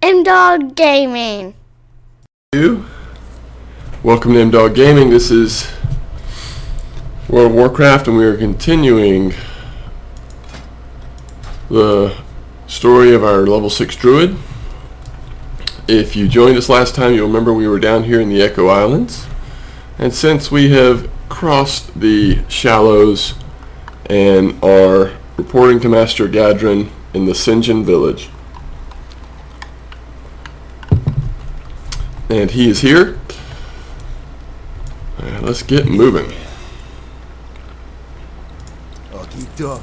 MDawg Gaming. Welcome to MDawg Gaming. This is World of Warcraft, and we are continuing the story of our level 6 Druid. If you joined us last time, you'll remember we were down here in the Echo Islands, and since we have crossed the Shallows and are reporting to Master Gadrin in the Sinjin village, and he is here. Let's get moving. Okie dokie.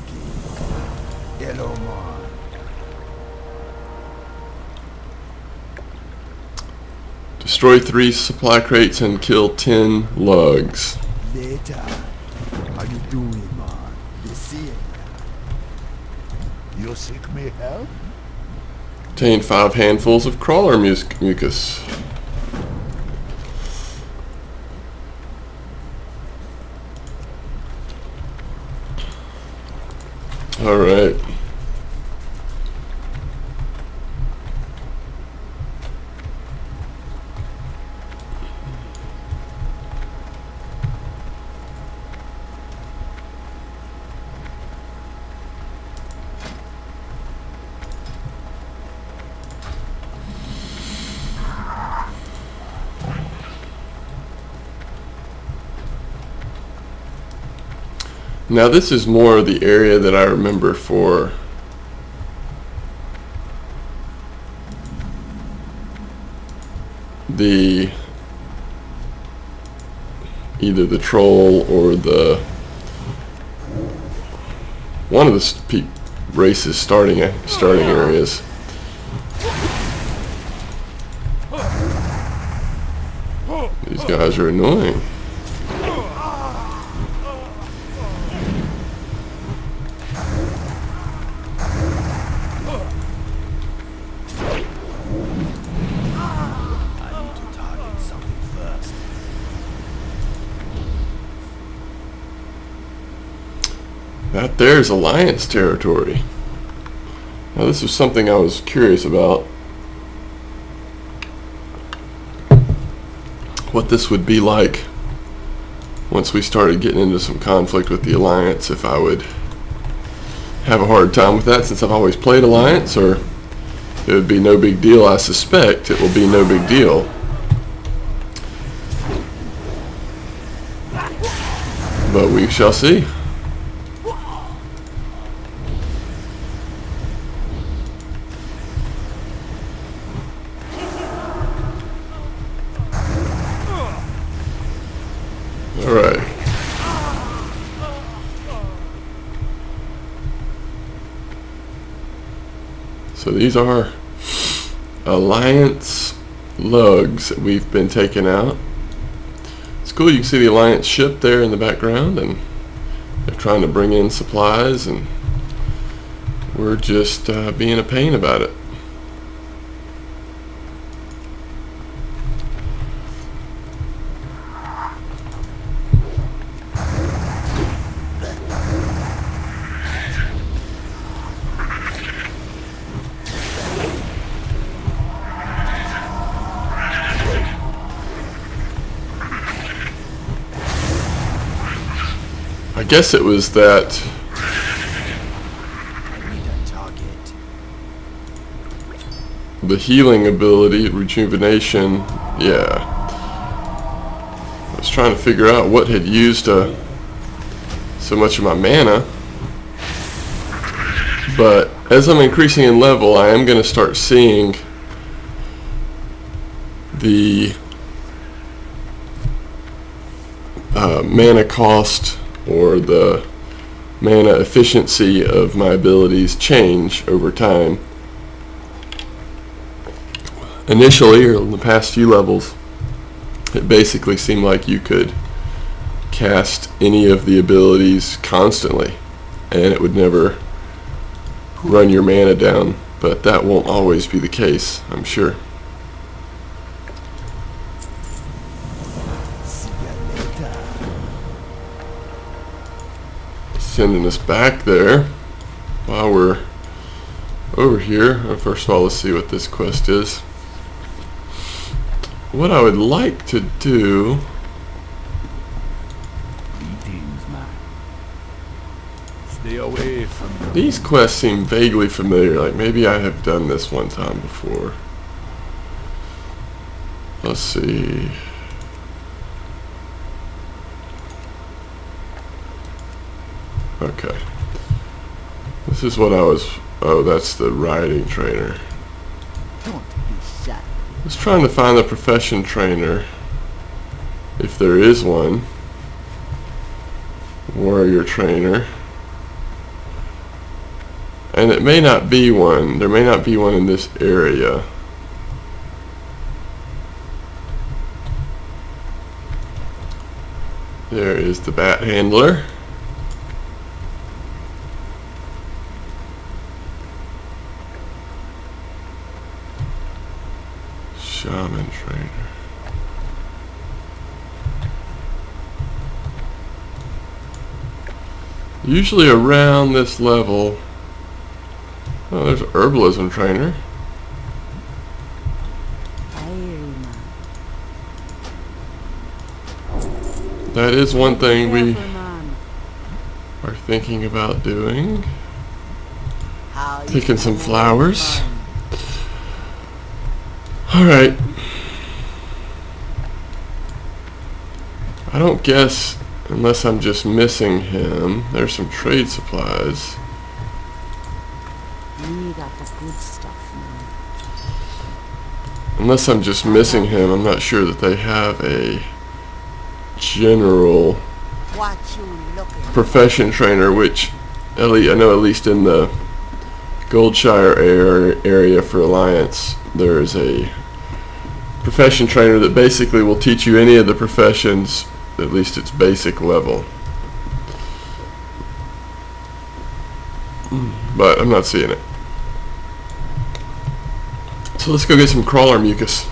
Hello, man. Destroy 3 supply crates and kill 10 lugs. Later. How you doing, man? You see it? You seek me help? Obtain 5 handfuls of crawler mucus. Alright. Now this is more of the area that I remember for the either the troll or the one of the races starting areas. These guys are annoying. That there's Alliance territory. Now this is something I was curious about. What this would be like once we started getting into some conflict with the Alliance, if I would have a hard time with that since I've always played Alliance, or it would be no big deal. I suspect it will be no big deal. But we shall see. Alright. So these are Alliance lugs that we've been taking out. It's cool, you can see the Alliance ship there in the background, and they're trying to bring in supplies, and we're just being a pain about it. I guess it was that the healing ability, rejuvenation, yeah. I was trying to figure out what had used so much of my mana, but as I'm increasing in level, I am going to start seeing the mana cost or the mana efficiency of my abilities change over time. Initially, or in the past few levels, it basically seemed like you could cast any of the abilities constantly and it would never run your mana down, but that won't always be the case, I'm sure. Sending us back there while we're over here. First of all, let's see what this quest is. What I would like to do... Greetings, man. Stay away from the... These quests seem vaguely familiar, like maybe I have done this one time before. Let's see. Okay. This is what I was... Oh, that's the riding trainer. Don't be shy. I was trying to find the profession trainer, if there is one. Warrior trainer. And it may not be one. There may not be one in this area. There is the bat handler. Shaman trainer. Usually around this level. Oh, there's an herbalism trainer. That is one thing we are thinking about doing. Picking some flowers. Alright. I don't guess, unless I'm just missing him. There's some trade supplies. You got the good stuff, man. Unless I'm just missing him, I'm not sure that they have a general What you looking profession trainer, which I know at least in the Goldshire area for Alliance, there is a profession trainer that basically will teach you any of the professions, at least its basic level. But I'm not seeing it. So let's go get some crawler mucus.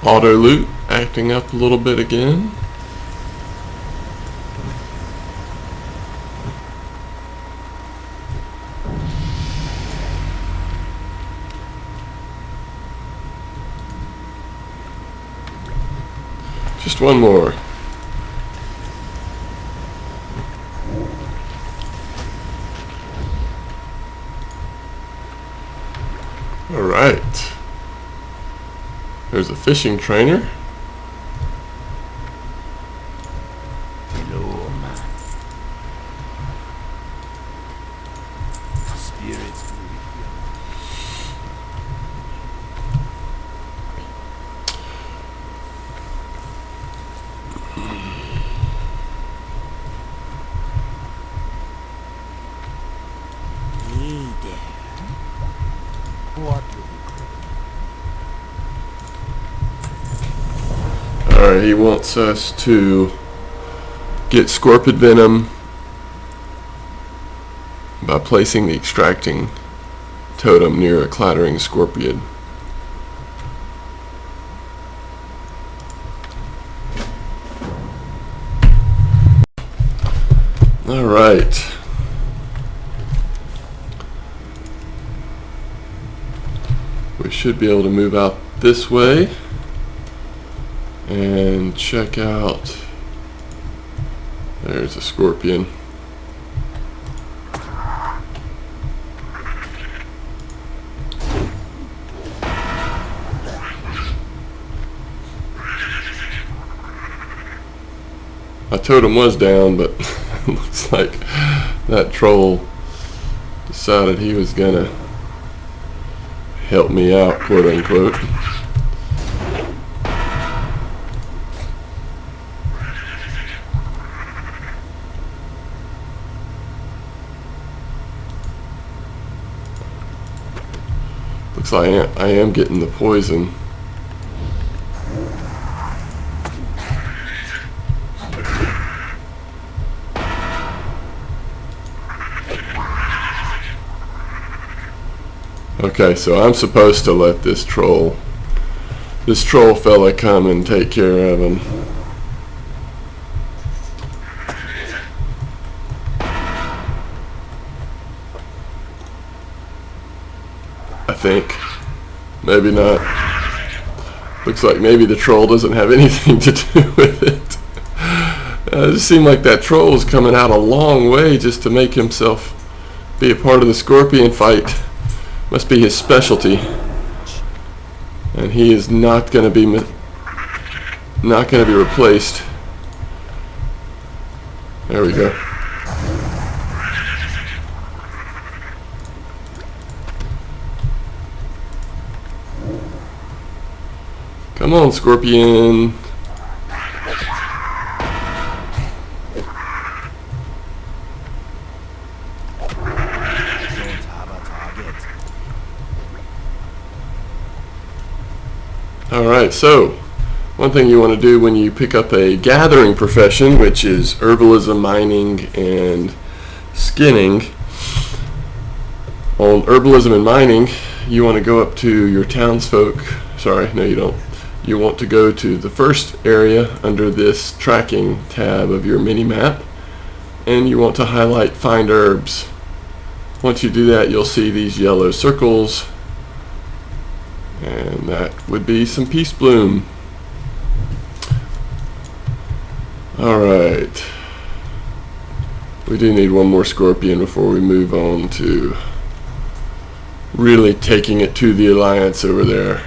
Auto loot acting up a little bit again. Just one more. All right. There's a fishing trainer. Hello, man. Spirits with Hey there. what? Alright, he wants us to get scorpion venom by placing the extracting totem near a clattering scorpion. Alright. We should be able to move out this way and check out. There's a scorpion. My totem was down, but Looks like that troll decided he was gonna help me out, quote unquote. Looks like I am getting the poison. Okay, so I'm supposed to let this troll fella come and take care of him. I think. Maybe not. Looks like maybe the troll doesn't have anything to do with it. It just seemed like that troll was coming out a long way just to make himself be a part of the scorpion fight. Must be his specialty, and he is not going to be replaced. There we go. Come on, scorpion. Alright, so one thing you want to do when you pick up a gathering profession, which is herbalism, mining, and skinning. On herbalism and mining, you want to go up to your townsfolk. Sorry, no you don't. You want to go to the first area under this tracking tab of your mini-map, and you want to highlight Find Herbs. Once you do that, you'll see these yellow circles, and that would be some Peace Bloom. Alright. We do need one more scorpion before we move on to really taking it to the Alliance over there.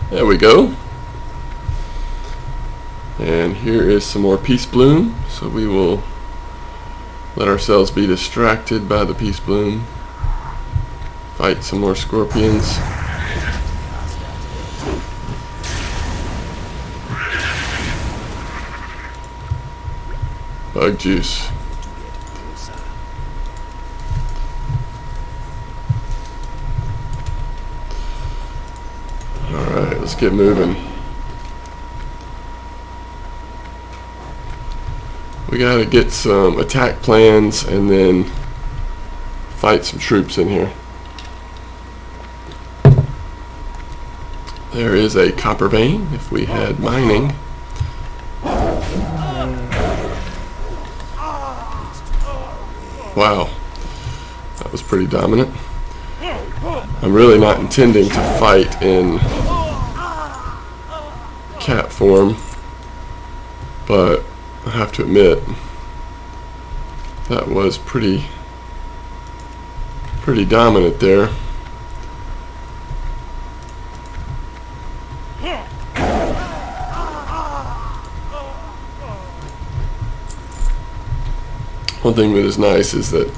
There we go. And here is some more Peace Bloom. So we will let ourselves be distracted by the Peace Bloom. Fight some more scorpions. Bug juice. Alright, let's get moving. We gotta get some attack plans and then fight some troops in here. There is a copper vein if we had mining. Wow, that was pretty dominant. I'm really not intending to fight in cat form, but I have to admit that was pretty dominant there. One thing that is nice is that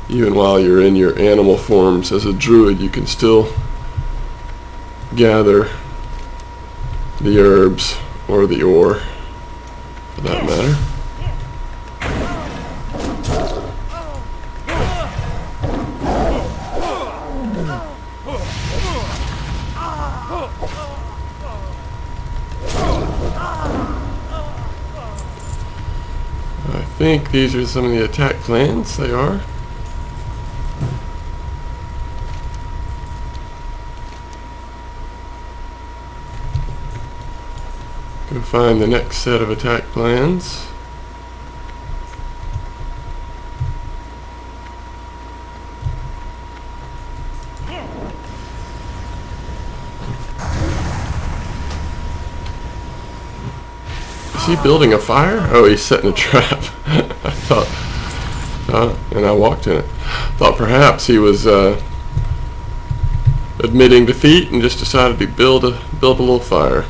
even while you're in your animal forms as a druid, you can still gather the herbs or the ore, for that matter. I think these are some of the attack plans. They are. Go find the next set of attack plans. Is he building a fire? Oh, he's setting a trap. I thought, and I walked in it. Thought perhaps he was admitting defeat and just decided to build a little fire.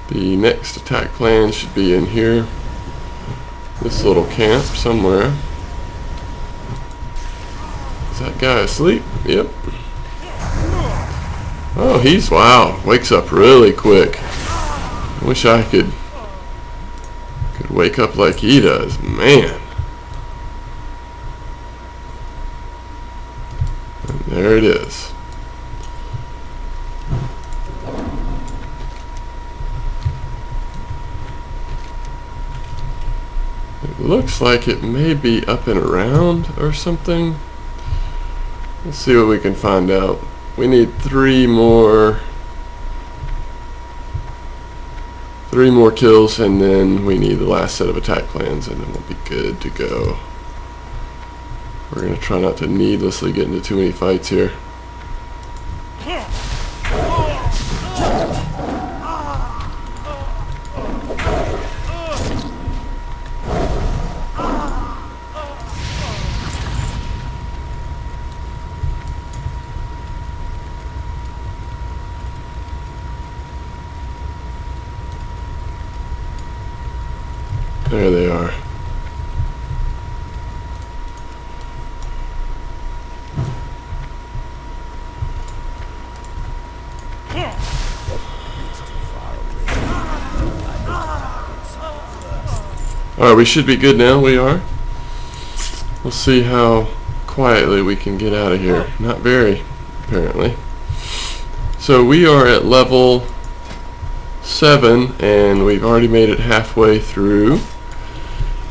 The next attack plan should be in here. This little camp somewhere. Is that guy asleep? Yep. Oh, wow, wakes up really quick. I wish I could wake up like he does, man. And there it is. It looks like it may be up and around or something. Let's see what we can find out. We need three more kills, and then we need the last set of attack plans, and then we'll be good to go. We're going to try not to needlessly get into too many fights here. There they are. Alright, we should be good now. We are. We'll see how quietly we can get out of here. Not very, apparently. So we are at level 7, and we've already made it halfway through.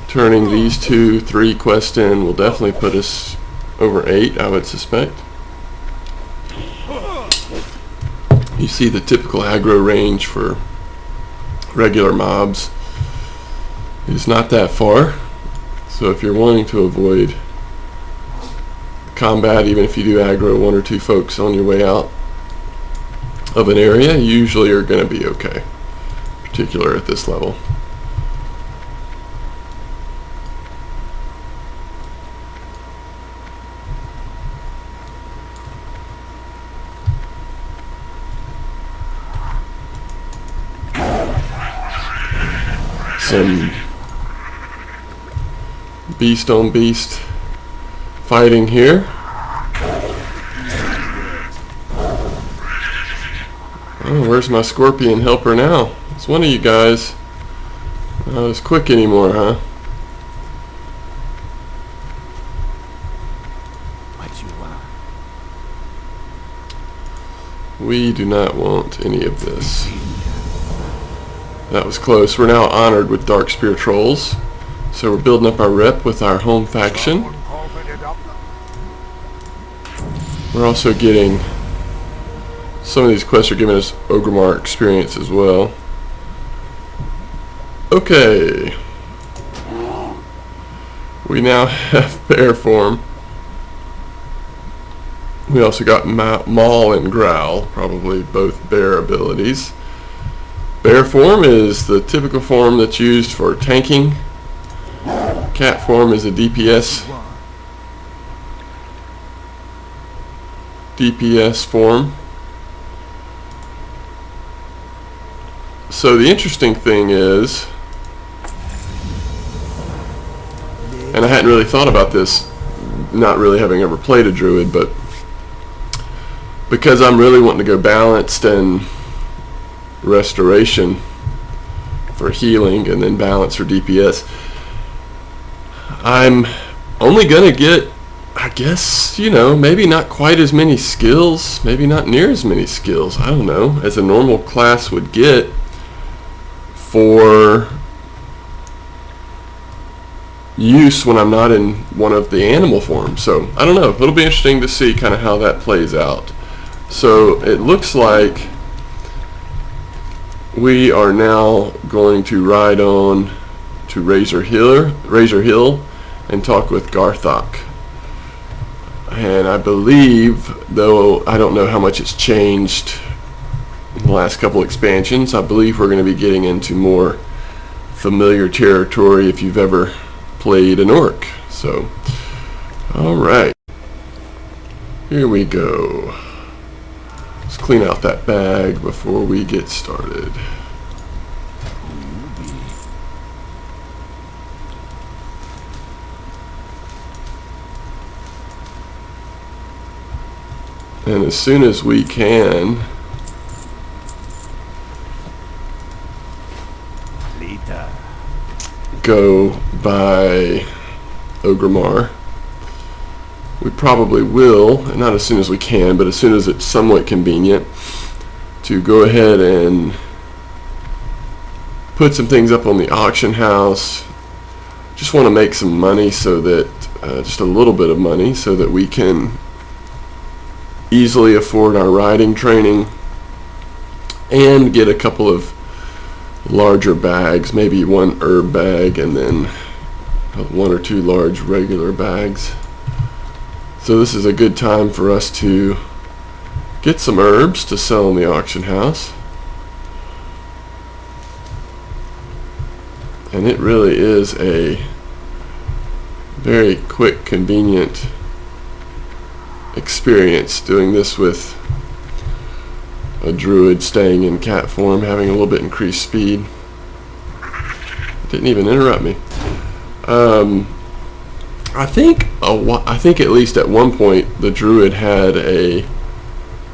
Turning these 3 quests in will definitely put us over 8, I would suspect. You see the typical aggro range for regular mobs is not that far. So if you're wanting to avoid combat, even if you do aggro 1 or 2 folks on your way out of an area, you usually are going to be okay, particularly at this level. Some beast on beast fighting here. Oh, where's my scorpion helper now? It's one of you guys. Not as quick anymore, huh? What you want? We do not want any of this. That was close. We're now honored with Dark Spear Trolls. So we're building up our rep with our home faction. We're also getting... Some of these quests are giving us Ogrimmar experience as well. Okay. We now have bear form. We also got Maul and Growl, probably both bear abilities. Bear form is the typical form that's used for tanking. Cat form is a DPS form. So the interesting thing is, and I hadn't really thought about this, not really having ever played a druid, but because I'm really wanting to go balanced and restoration for healing and then balance for DPS, I'm only gonna get, I guess, you know, maybe not quite as many skills, maybe not near as many skills, I don't know, as a normal class would get for use when I'm not in one of the animal forms. So I don't know, it'll be interesting to see kind of how that plays out. So it looks like we are now going to ride on to Razor Hill and talk with Garthok. And I believe, though I don't know how much it's changed in the last couple expansions, I believe we're going to be getting into more familiar territory if you've ever played an orc. So, alright. Here we go. Let's clean out that bag before we get started. And as soon as we can, go by Ogremar. We probably will, not as soon as we can, but as soon as it's somewhat convenient, to go ahead and put some things up on the auction house. Just want to make some money so that, just a little bit of money, so that we can easily afford our riding training and get a couple of larger bags, maybe one herb bag and then one or two large regular bags. So this is a good time for us to get some herbs to sell in the auction house. And it really is a very quick, convenient experience doing this with a druid staying in cat form, having a little bit increased speed. It didn't even interrupt me. I think at least at one point the druid had a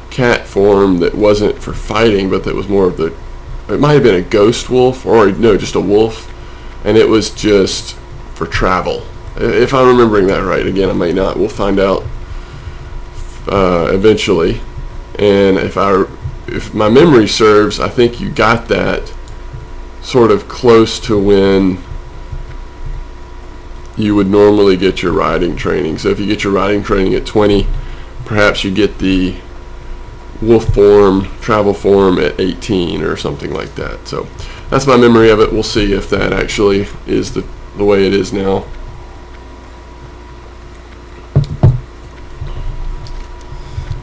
cat form that wasn't for fighting, but that was more of the, it might have been a ghost wolf, or no, just a wolf, and it was just for travel, if I'm remembering that right. Again, I may not. We'll find out eventually. And if my memory serves, I think you got that sort of close to when you would normally get your riding training. So if you get your riding training at 20, perhaps you get the wolf form, travel form at 18 or something like that. So that's my memory of it. We'll see if that actually is the way it is now.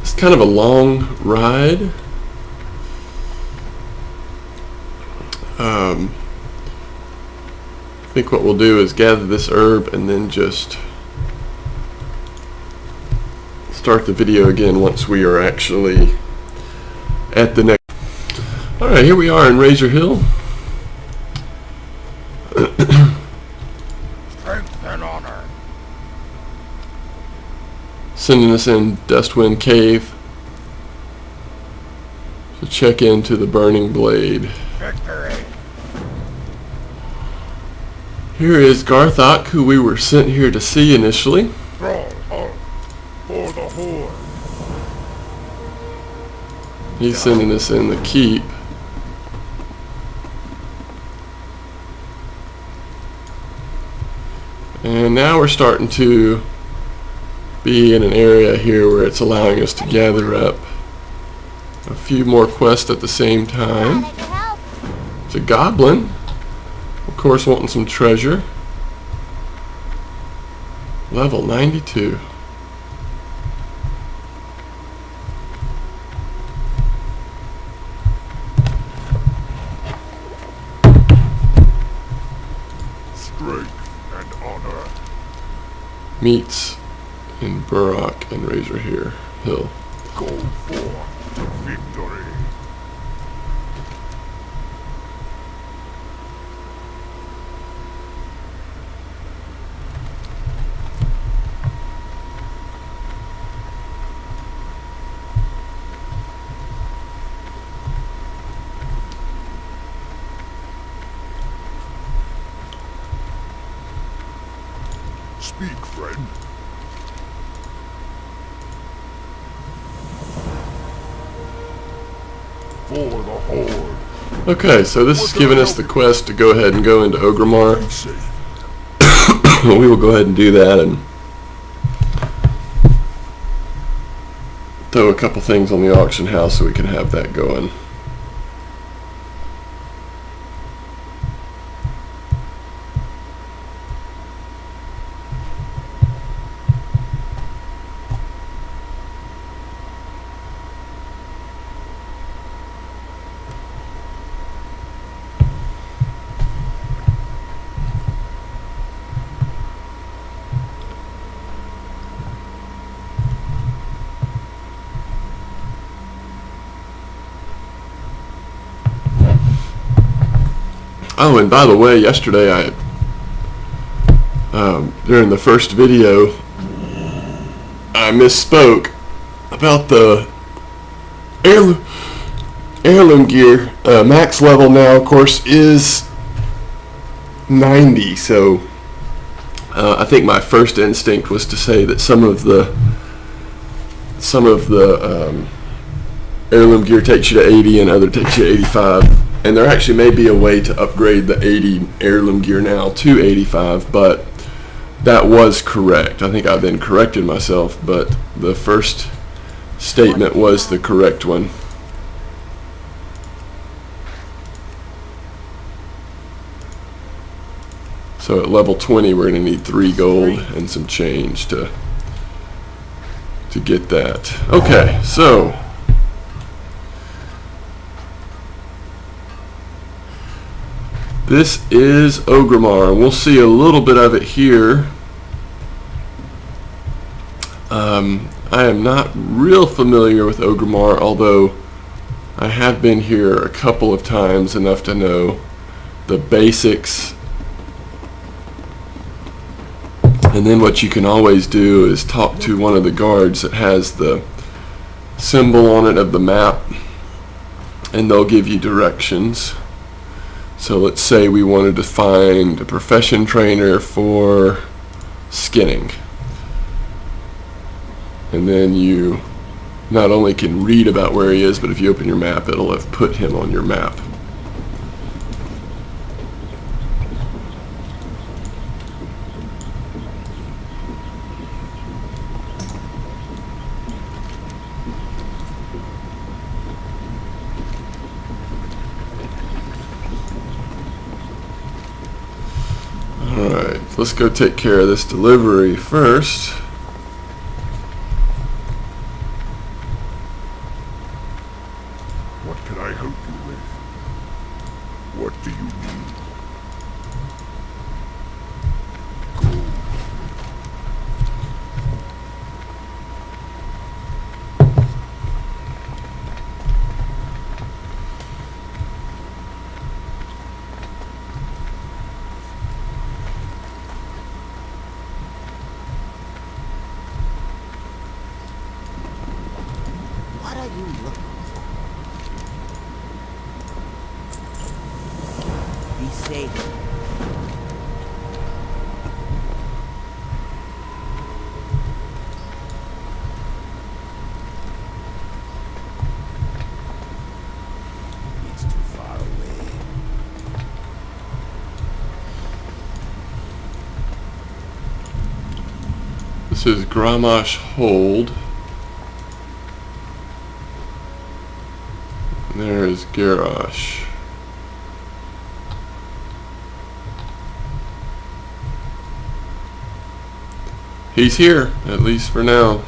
It's kind of a long ride. I think what we'll do is gather this herb and then just start the video again once we are actually at the next. Alright, here we are in Razor Hill. Strength and honor. Sending us in Dustwind Cave to check into the Burning Blade. Victory. Here is Garthok, who we were sent here to see initially. Troll for the horde. He's sending us in the keep. And now we're starting to be in an area here where it's allowing us to gather up a few more quests at the same time. It's a goblin, of course, wanting some treasure. Level 92. Strength and honor. Meets in Burrock and Razor Hill. Go forth to victory. Speak, friend. For the horde. Okay, so this is giving us the quest to go ahead and go into Ogremar. We will go ahead and do that and throw a couple things on the auction house so we can have that going. Oh, and by the way, yesterday during the first video, I misspoke about the heirloom gear. Max level now, of course, is 90. So I think my first instinct was to say that some of the heirloom gear takes you to 80 and other takes you to 85. And there actually may be a way to upgrade the 80 heirloom gear now to 85, but that was correct. I think I've been corrected myself, but the first statement was the correct one. So at level 20 we're going to need 3 gold and some change to get that. Okay, so this is Orgrimmar. We'll see a little bit of it here. I am not real familiar with Orgrimmar, although I have been here a couple of times, enough to know the basics. And then what you can always do is talk to one of the guards that has the symbol on it of the map, and they'll give you directions. So let's say we wanted to find a profession trainer for skinning. And then you not only can read about where he is, but if you open your map, it'll have put him on your map. Alright, let's go take care of this delivery first. What can I help you with? What do you need? What are you looking for? Be safe. It's too far away. This is Gramash Hold. And there is Garrosh. He's here, at least for now.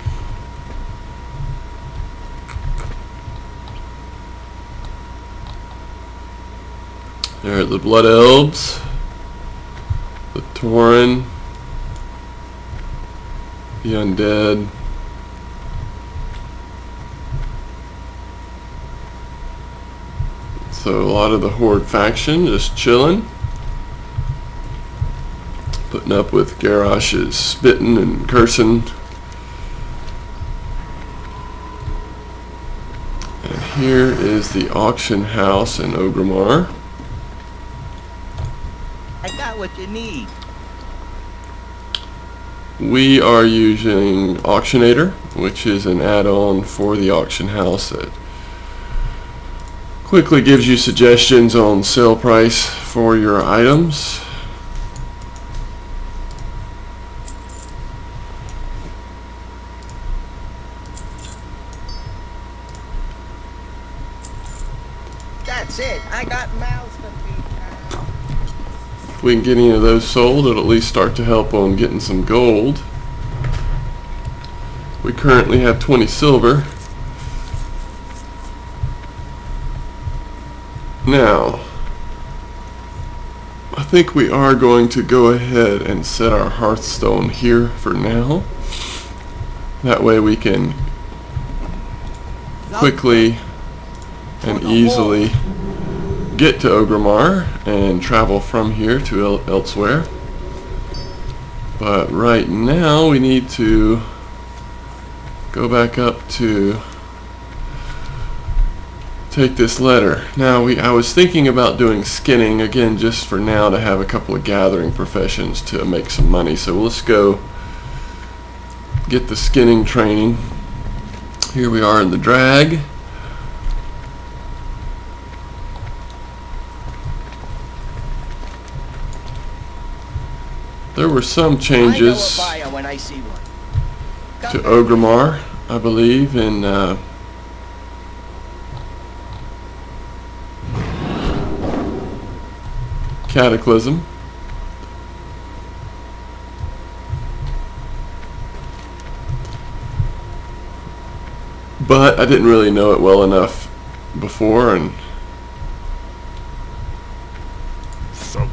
There are the Blood Elves, the Tauren, the Undead. So a lot of the Horde faction just chilling, putting up with Garrosh's spitting and cursing. And here is the auction house in Orgrimmar. I got what you need. We are using Auctionator, which is an add-on for the auction house that quickly gives you suggestions on sale price for your items. That's it. I got mouths to feed now. If we can get any of those sold, it'll at least start to help on getting some gold. We currently have 20 silver. Now, I think we are going to go ahead and set our Hearthstone here for now. That way we can quickly and easily get to Ogrimmar and travel from here to elsewhere. But right now we need to go back up to take this letter. Now I was thinking about doing skinning again just for now to have a couple of gathering professions to make some money. So let's go get the skinning training. Here we are in the drag. There were some changes I know a buyer when I see one. to Ogrimmar, I believe, in Cataclysm. But I didn't really know it well enough before, and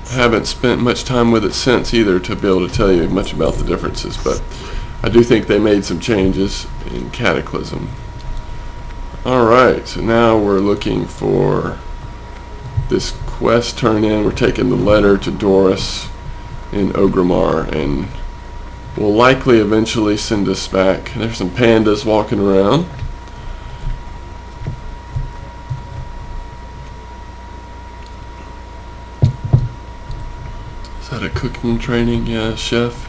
haven't spent much time with it since either to be able to tell you much about the differences. But I do think they made some changes in Cataclysm. Alright, so now we're looking for this quest turn in. We're taking the letter to Doris in Ogrimmar, and will likely eventually send us back. There's some pandas walking around. Is that a cooking training? Yeah, chef.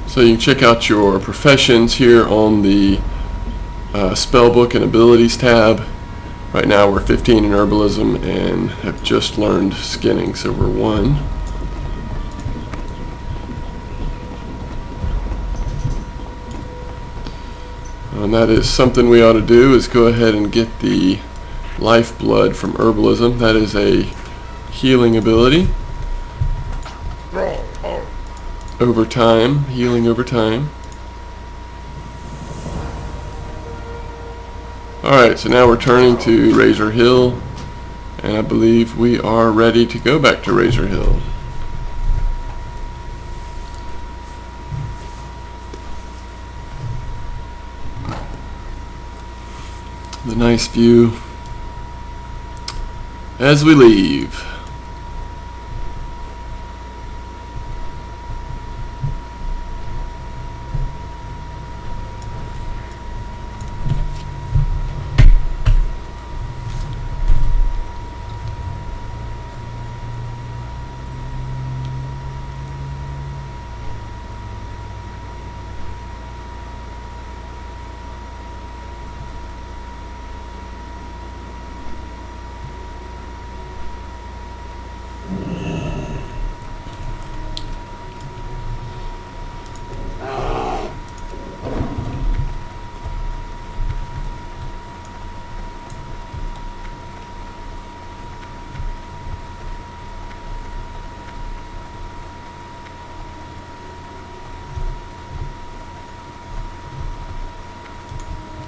So you can check out your professions here on the spellbook and abilities tab. Right now we're 15 in herbalism and have just learned skinning, so we're 1. And that is something we ought to do, is go ahead and get the lifeblood from herbalism. That is a healing ability. Over time, healing over time. Alright, so now we're turning to Razor Hill, and I believe we are ready to go back to Razor Hill. The nice view as we leave.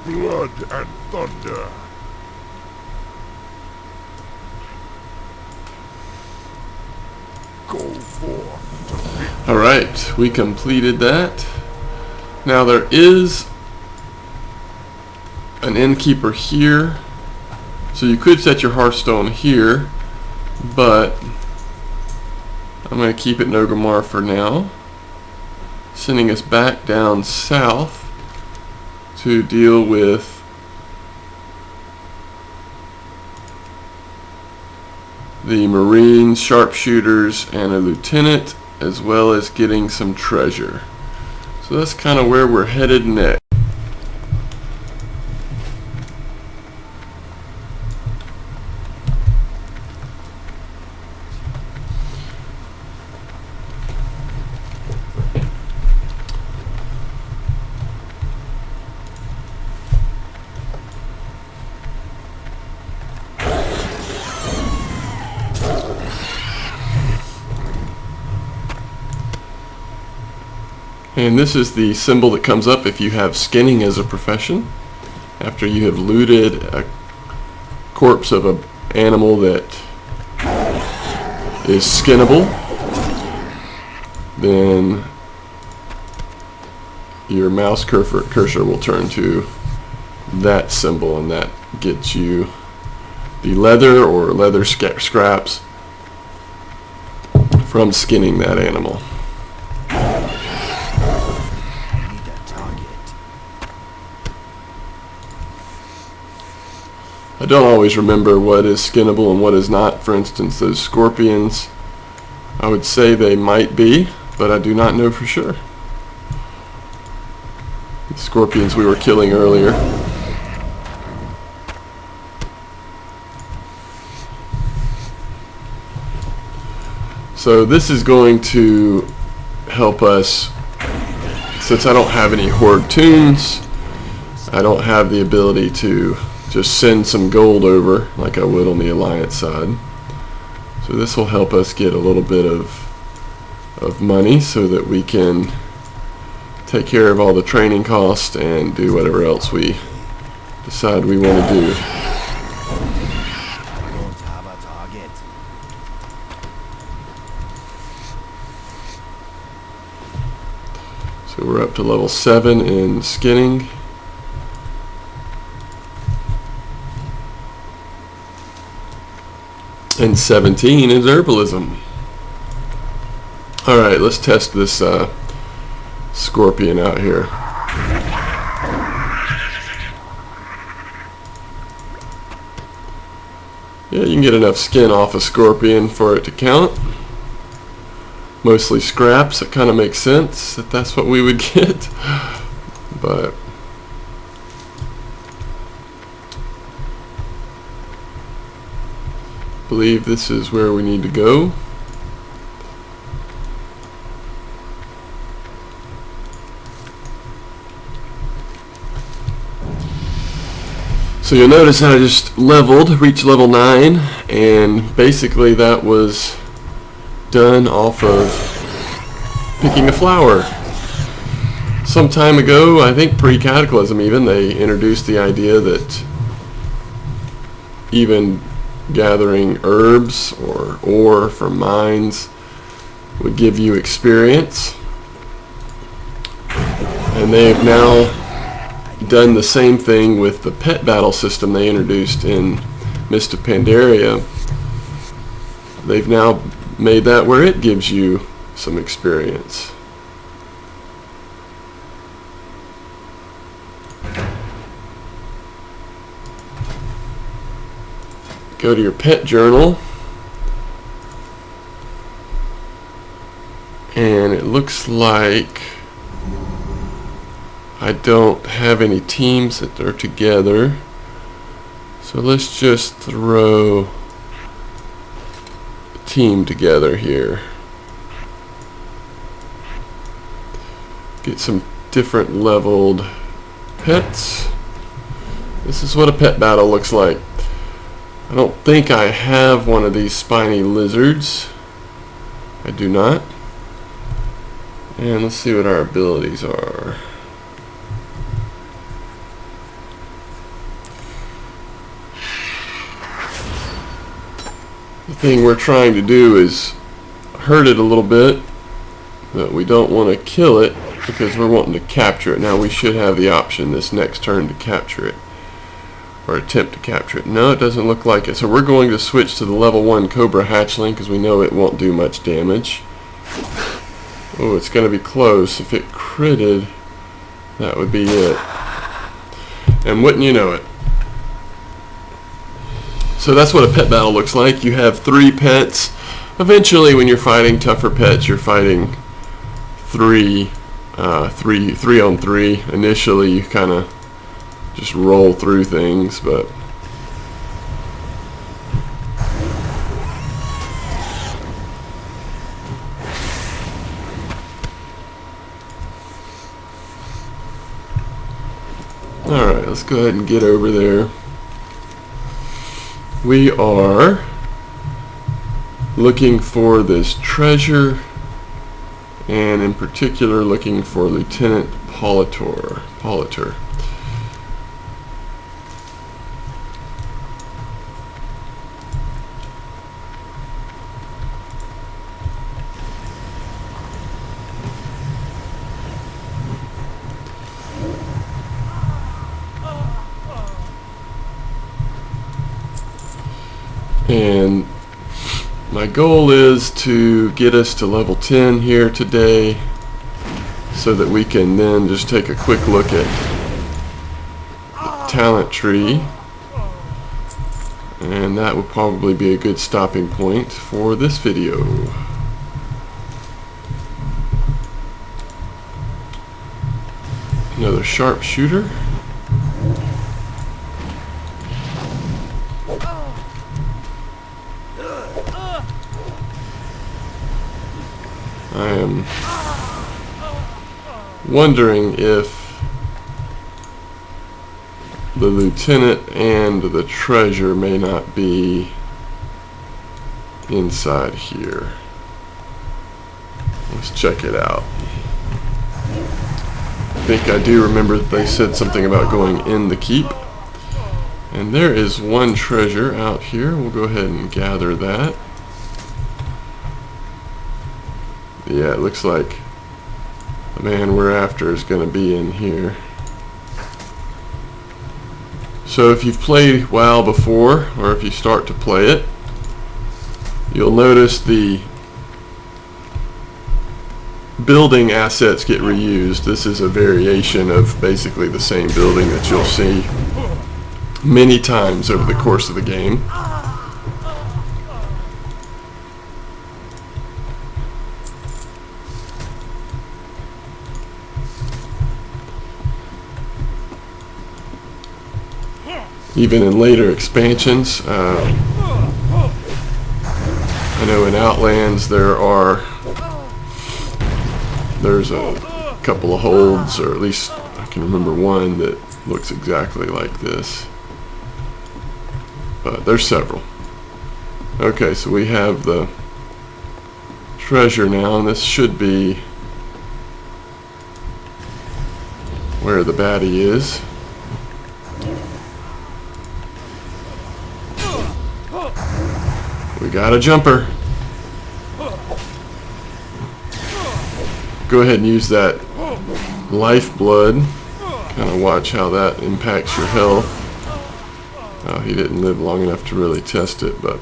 Blood and thunder. Go forth to victory. Alright, we completed that. Now there is an innkeeper here, so you could set your Hearthstone here, but I'm going to keep it in Ogrimmar for now, sending us back down south to deal with the Marines, sharpshooters, and a lieutenant, as well as getting some treasure. So that's kind of where we're headed next. And this is the symbol that comes up if you have skinning as a profession. After you have looted a corpse of an animal that is skinnable, then your mouse cursor will turn to that symbol, and that gets you the leather or leather scraps from skinning that animal. I need a target. I don't always remember what is skinnable and what is not. For instance, those scorpions, I would say they might be, but I do not know for sure. The scorpions we were killing earlier. So this is going to help us, since I don't have any horde tunes, I don't have the ability to just send some gold over like I would on the Alliance side. So this will help us get a little bit of money so that we can take care of all the training costs and do whatever else we decide we want to do. I don't have a target. So we're up to level 7 in skinning. And 17 is herbalism. Alright, let's test this scorpion out here. Yeah, you can get enough skin off a scorpion for it to count. Mostly scraps. It kind of makes sense that that's what we would get. But I believe this is where we need to go. So you'll notice I just reached level 9, and basically that was done off of picking a flower. Some time ago, I think pre-Cataclysm even, they introduced the idea that even gathering herbs or ore from mines would give you experience. And they've now done the same thing with the pet battle system they introduced in Mist of Pandaria. They've now made that where it gives you some experience. Go to your pet journal, and it looks like I don't have any teams that are together, so let's just throw a team together here. Get some different leveled pets. This is what a pet battle looks like. I don't think I have one of these spiny lizards. I do not. And let's see what our abilities are. The thing we're trying to do is hurt it a little bit, but we don't want to kill it because we're wanting to capture it. Now we should have the option this next turn to capture it, or attempt to capture it. No, it doesn't look like it. So we're going to switch to the level 1 Cobra Hatchling because we know it won't do much damage. Oh, it's going to be close. If it critted, that would be it. And wouldn't you know it? So that's what a pet battle looks like. You have 3 pets. Eventually, when you're fighting tougher pets, you're fighting 3 on 3. Initially, you kind of just roll through things, but alright, let's go ahead and get over there. We are looking for this treasure, and in particular looking for Lieutenant Politor. And my goal is to get us to level 10 here today so that we can then just take a quick look at the talent tree, and that would probably be a good stopping point for this video. Another sharpshooter. I am wondering if the lieutenant and the treasure may not be inside here. Let's check it out. I think I do remember that they said something about going in the keep. And there is one treasure out here. We'll go ahead and gather that. Yeah, it looks like the man we're after is going to be in here. So if you've played WoW before, or if you start to play it, you'll notice the building assets get reused. This is a variation of basically the same building that you'll see many times over the course of the game. Even in later expansions, I know in Outlands there's a couple of holds, or at least I can remember one that looks exactly like this, but there's several. Okay, so we have the treasure now, and this should be where the baddie is. We got a jumper. Go ahead and use that lifeblood. Kind of watch how that impacts your health. Oh, he didn't live long enough to really test it, but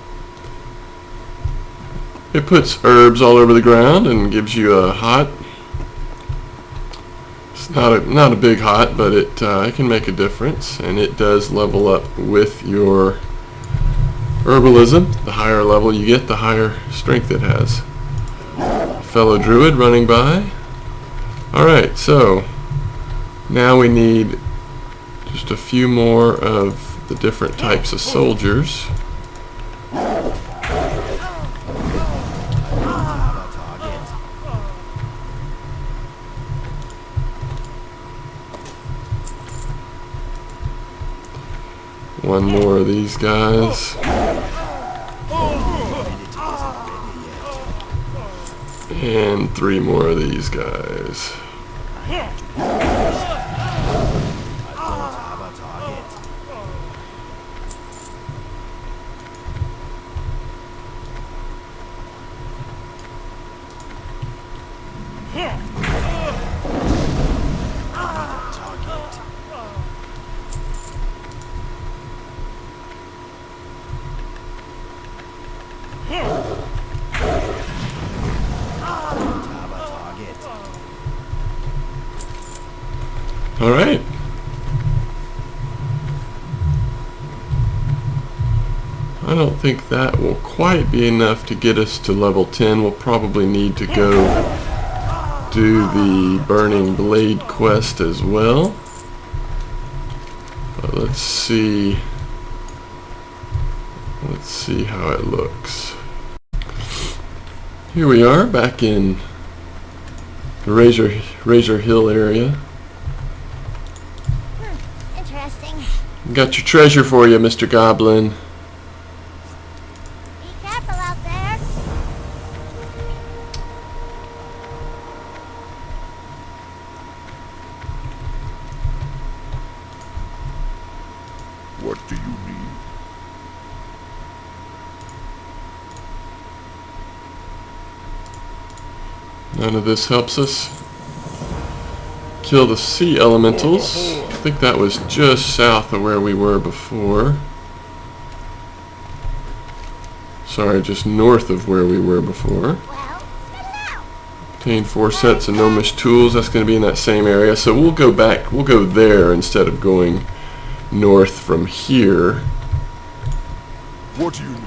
it puts herbs all over the ground and gives you a hot. It's not a big hot, but it can make a difference, and it does level up with your herbalism. The higher level you get, the higher strength it has. Fellow druid running by. Alright, so now we need just a few more of the different types of soldiers. One more of these guys. And 3 more of these guys. Alright. I don't think that will quite be enough to get us to level 10. We'll probably need to go do the Burning Blade quest as well. But let's see how it looks. Here we are back in the Razor Hill area. Interesting. Got your treasure for you, Mr. Goblin. Be careful out there. None of this helps us. Kill the sea elementals. I think that was just south of where we were before. Sorry, just north of where we were before. Obtain 4 sets of gnomish tools. That's going to be in that same area. So we'll go back. We'll go there instead of going north from here. What do you need?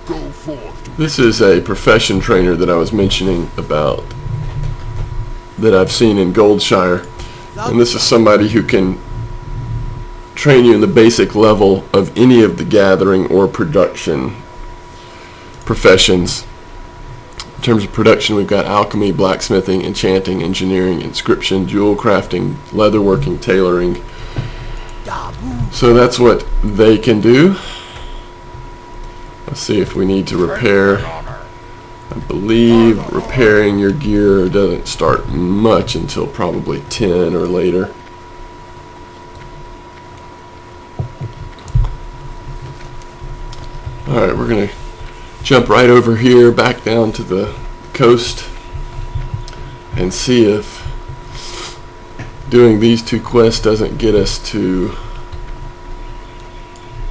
Go forth. This is a profession trainer that I was mentioning about that I've seen in Goldshire. And this is somebody who can train you in the basic level of any of the gathering or production professions. In terms of production, we've got alchemy, blacksmithing, enchanting, engineering, inscription, jewel crafting, leatherworking, tailoring. So that's what they can do. Let's see if we need to repair. I believe repairing your gear doesn't start much until probably 10 or later. Alright, we're going to jump right over here back down to the coast and see if doing these 2 quests doesn't get us to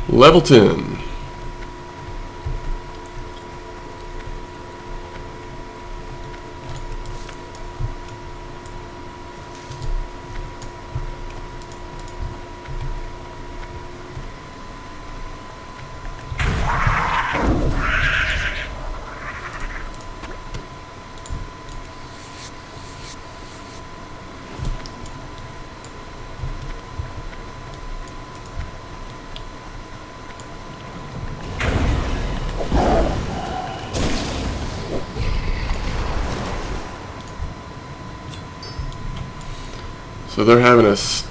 level 10. So they're having us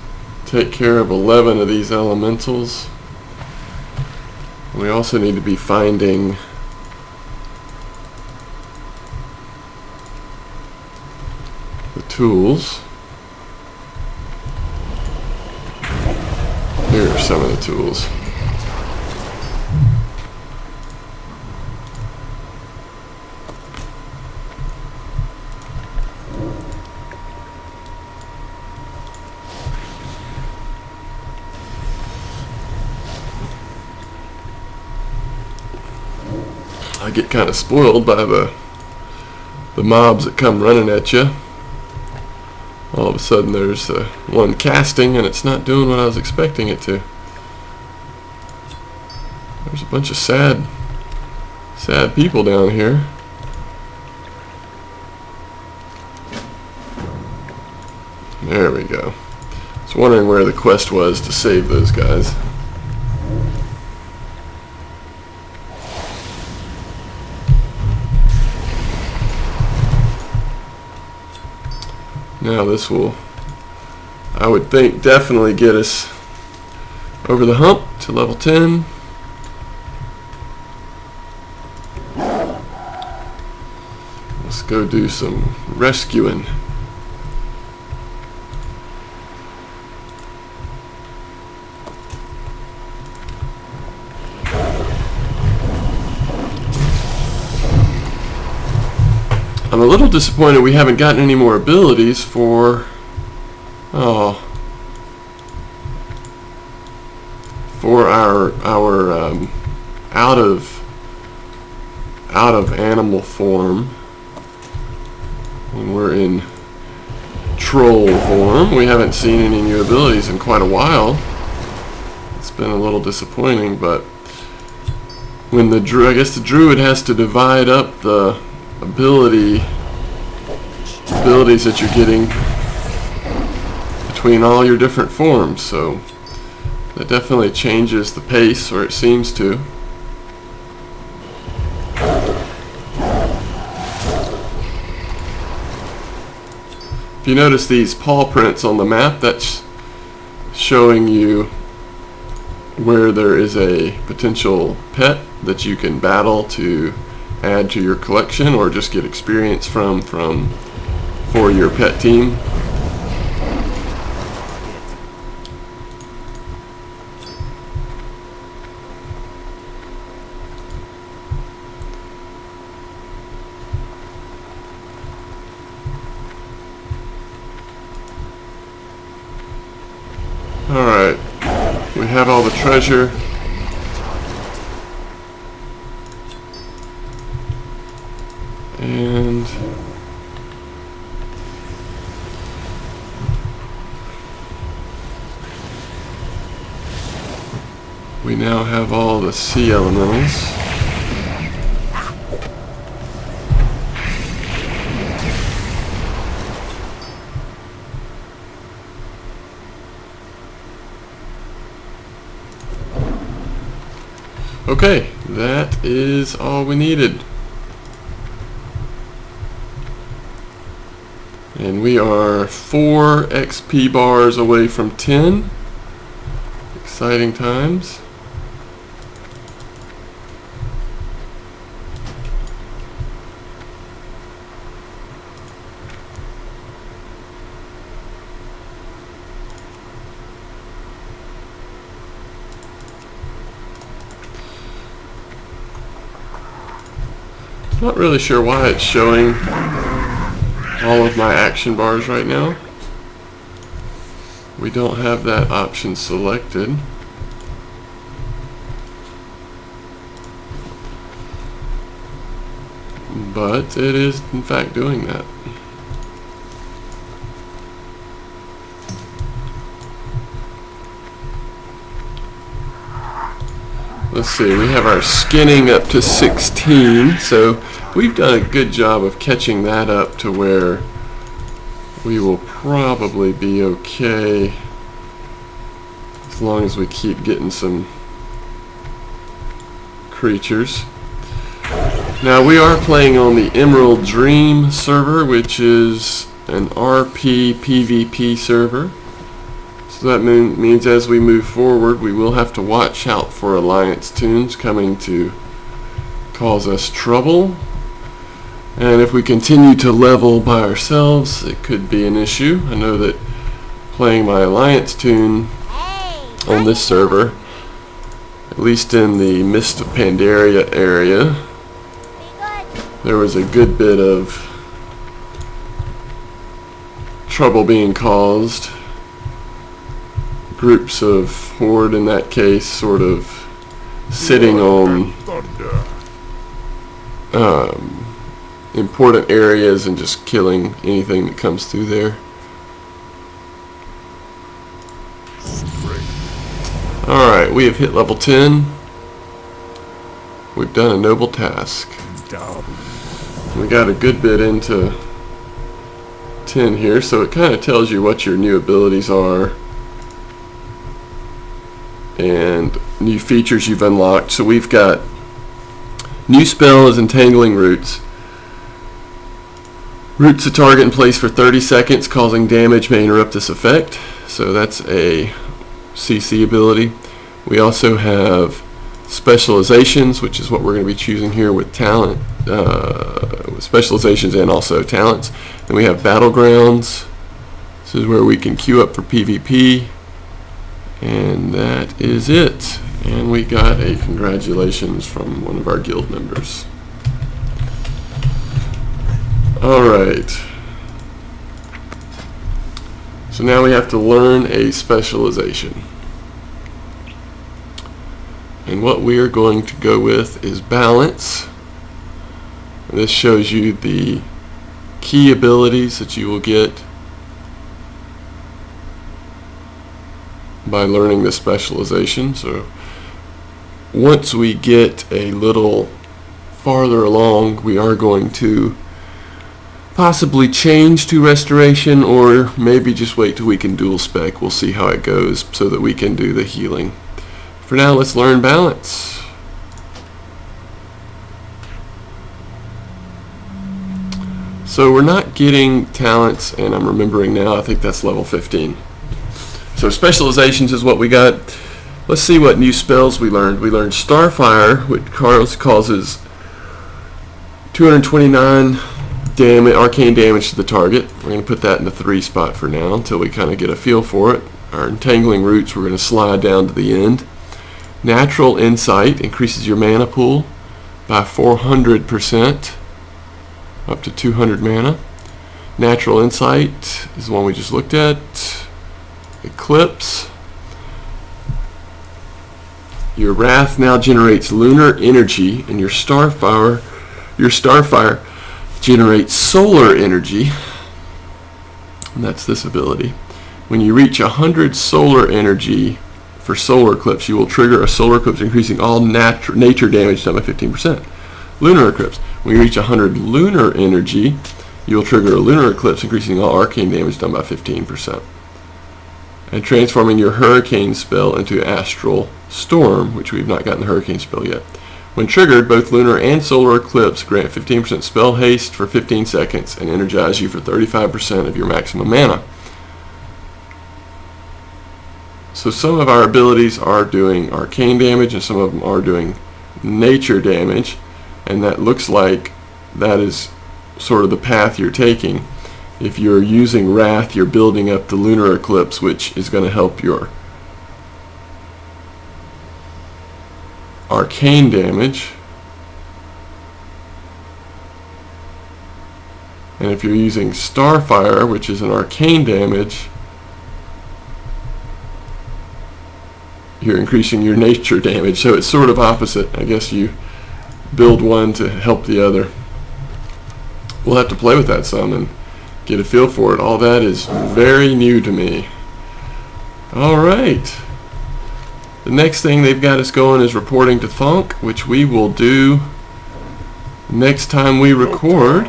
take care of 11 of these elementals. We also need to be finding the tools. Here are some of the tools. I get kind of spoiled by the mobs that come running at you. All of a sudden there's one casting and it's not doing what I was expecting it to. There's a bunch of sad people down here. There we go. I was wondering where the quest was to save those guys. Now this will, I would think, definitely get us over the hump to level 10. Let's go do some rescuing. I'm a little disappointed we haven't gotten any more abilities for our out of animal form. When we're in troll form, we haven't seen any new abilities in quite a while. It's been a little disappointing, but when the I guess the druid has to divide up the abilities that you're getting between all your different forms, so that definitely changes the pace, or it seems to. If you notice these paw prints on the map, that's showing you where there is a potential pet that you can battle to add to your collection or just get experience from for your pet team. Alright, we have all the treasure. And we now have all the sea elementals. Okay, that is all we needed. And we are 4 XP bars away from 10. Exciting times. Not really sure why it's showing all of my action bars right now. We don't have that option selected. But it is in fact doing that. Let's see, we have our skinning up to 16, so we've done a good job of catching that up to where we will probably be okay as long as we keep getting some creatures. Now we are playing on the Emerald Dream server, which is an RP PvP server. So that means as we move forward, we will have to watch out for alliance toons coming to cause us trouble. And if we continue to level by ourselves, it could be an issue. I know that playing my alliance toon on this server, at least in the Mist of Pandaria area, there was a good bit of trouble being caused. Groups of horde, in that case, sort of sitting on important areas and just killing anything that comes through there. Alright, we have hit level 10. We've done a noble task. We got a good bit into 10 here, so it kind of tells you what your new abilities are and new features you've unlocked. So we've got new spell is Entangling Roots. Roots a target in place for 30 seconds, causing damage may interrupt this effect. So that's a CC ability. We also have specializations, which is what we're going to be choosing here with talent, with specializations and also talents. And we have Battlegrounds. This is where we can queue up for PvP. And that is it. And we got a congratulations from one of our guild members. Alright. So now we have to learn a specialization. And what we are going to go with is Balance. And this shows you the key abilities that you will get by learning the specialization. So once we get a little farther along, we are going to possibly change to Restoration, or maybe just wait till we can dual spec. We'll see how it goes so that we can do the healing. For now, let's learn Balance. So we're not getting talents, and I'm remembering now, I think that's level 15. So specializations is what we got. Let's see what new spells we learned. We learned Starfire, which causes 229 damage, arcane damage to the target. We're going to put that in the 3 spot for now until we kind of get a feel for it. Our entangling roots, we're going to slide down to the end. Natural insight increases your mana pool by 400%, up to 200 mana. Natural insight is the one we just looked at. Eclipse. Your wrath now generates lunar energy, and your starfire generates solar energy. And that's this ability. When you reach 100 solar energy for solar eclipse, you will trigger a solar eclipse, increasing all nature damage down by 15%. Lunar eclipse. When you reach 100 lunar energy, you will trigger a lunar eclipse, increasing all arcane damage down by 15%. And transforming your hurricane spell into astral storm, which we've not gotten the hurricane spell yet. When triggered, both lunar and solar eclipse grant 15% spell haste for 15 seconds and energize you for 35% of your maximum mana. So some of our abilities are doing arcane damage and some of them are doing nature damage, and that looks like that is sort of the path you're taking. If you're using Wrath, you're building up the lunar eclipse, which is going to help your arcane damage. And if you're using Starfire, which is an arcane damage, you're increasing your nature damage. So it's sort of opposite. I guess you build one to help the other. We'll have to play with that some and get a feel for it. All that is very new to me. Alright. The next thing they've got us going is reporting to Thonk, which we will do next time we record.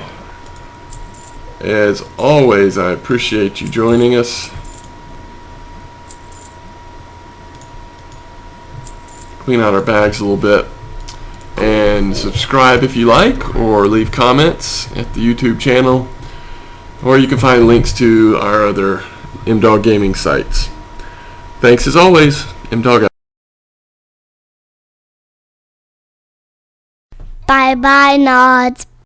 As always, I appreciate you joining us. Clean out our bags a little bit. And subscribe if you like, or leave comments at the YouTube channel. Or you can find links to our other MDawg gaming sites. Thanks as always, MDawg out. Bye bye, Nods.